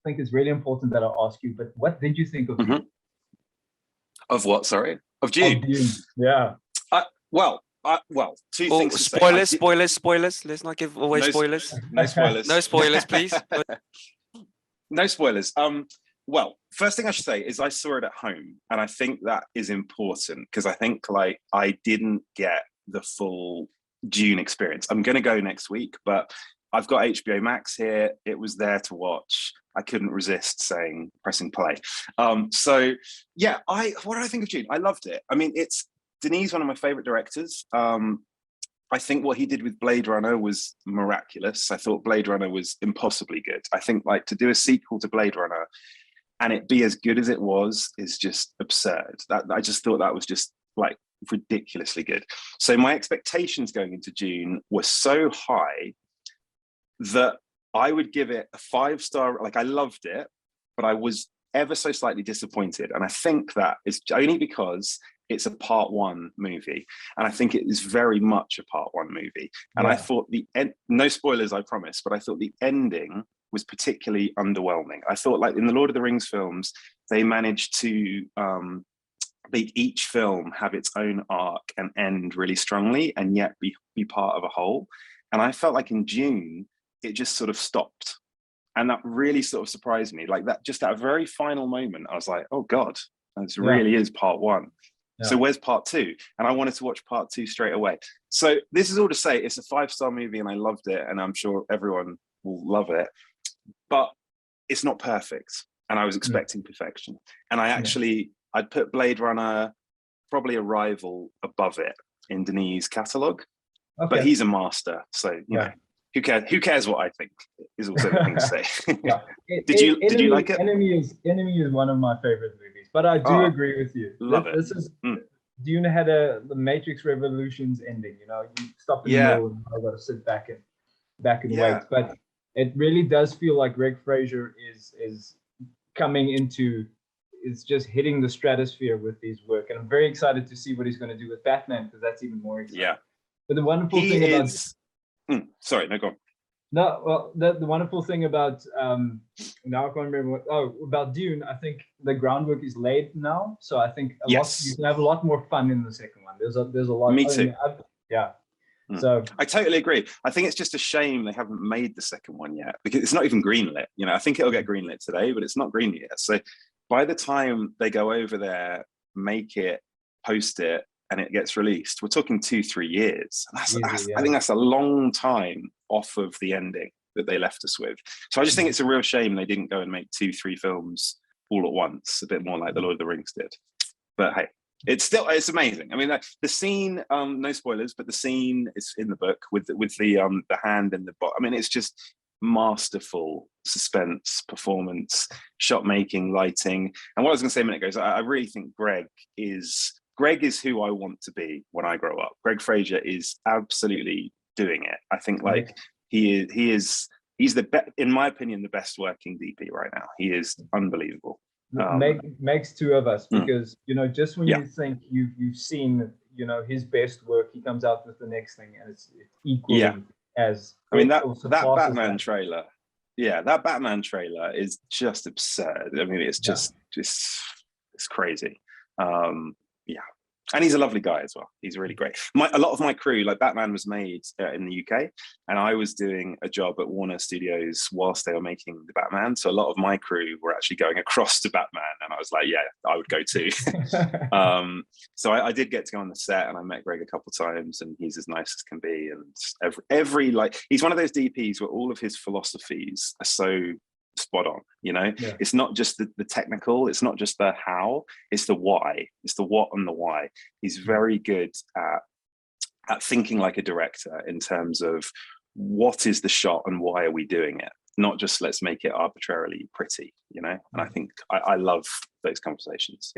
think it's really important that I ask you, but what did you think of Dune? Of what, sorry? Of Of Dune? Dune, yeah. Well, two things to spoilers. Let's not give away spoilers. No spoilers. No spoilers, please. No spoilers. Well, first thing I should say is I saw it at home, and I think that is important because I think like I didn't get the full Dune experience. I'm going to go next week, but I've got HBO Max here. It was there to watch. I couldn't resist pressing play. So yeah, what did I think of Dune? I loved it. I mean, Denis, one of my favorite directors. I think what he did with Blade Runner was miraculous. I thought Blade Runner was impossibly good. I think like to do a sequel to Blade Runner and it be as good as it was is just absurd. I just thought that was just like ridiculously good. So my expectations going into Dune were so high that I would give it a 5-star. Like I loved it, but I was ever so slightly disappointed. And I think that is only because it's a part 1 movie. And I think it is very much a part 1 movie. And I thought no spoilers, I promise, but I thought the ending was particularly underwhelming. I thought like in the Lord of the Rings films, they managed to make each film have its own arc and end really strongly and yet be part of a whole. And I felt like in Dune, it just sort of stopped. And that really sort of surprised me. Like that, just that very final moment, I was like, oh God, this really is part 1. So where's part 2? And I wanted to watch part 2 straight away. So this is all to say it's a 5-star movie and I loved it. And I'm sure everyone will love it, but it's not perfect. And I was expecting perfection. And I'd put Blade Runner probably a rival above it in Denis' catalogue, but he's a master. So, you know, who cares what I think is also the thing to say. Did you like it? Enemy is one of my favorite movies, but I do agree with you. This is Dune had the Matrix Revolutions ending. You know, you stop in the middle and I got to sit back and wait. But it really does feel like Greg Fraser is coming into. It's just hitting the stratosphere with his work, and I'm very excited to see what he's going to do with Batman because that's even more exciting. Yeah, but the wonderful thing about sorry, no, go on. No, well, the wonderful thing about now I can't remember about Dune. I think the groundwork is laid now, so I think you can have a lot more fun in the second one. There's a lot. Me too. So I totally agree. I think it's just a shame they haven't made the second one yet because it's not even greenlit. You know, I think it'll get greenlit today, but it's not greenlit yet. So by the time they go over there, make it, post it, and it gets released, we're talking 2-3 years. I think that's a long time off of the ending that they left us with. So I just think it's a real shame they didn't go and make 2-3 films all at once, a bit more like the Lord of the Rings did. But hey, it's amazing. I mean, the scene, no spoilers, but the scene is in the book with the hand in the bottom. I mean, it's just masterful suspense, performance, shot making, lighting. And what I was going to say a minute ago is I really think Greg is who I want to be when I grow up. Greg Fraser is absolutely doing it. I think like he's in my opinion, the best working DP right now. He is unbelievable. Makes two of us because you know, just when you think you've seen, you know, his best work, he comes out with the next thing and it's equally as. I mean that Batman trailer. Yeah, that Batman trailer is just absurd. I mean, it's just it's crazy. And he's a lovely guy as well. He's really great. A lot of my crew, like Batman was made in the UK, and I was doing a job at Warner Studios whilst they were making the Batman. So a lot of my crew were actually going across to Batman, and I was like, yeah, I would go too. So I did get to go on the set, and I met Greg a couple of times, and he's as nice as can be. And every like, he's one of those DPs where all of his philosophies are so spot on, you know. It's not just the technical, it's not just the how, it's the why, it's the what and the why. He's very good at thinking like a director in terms of what is the shot and why are we doing it, not just let's make it arbitrarily pretty, you know. And I think I love those conversations.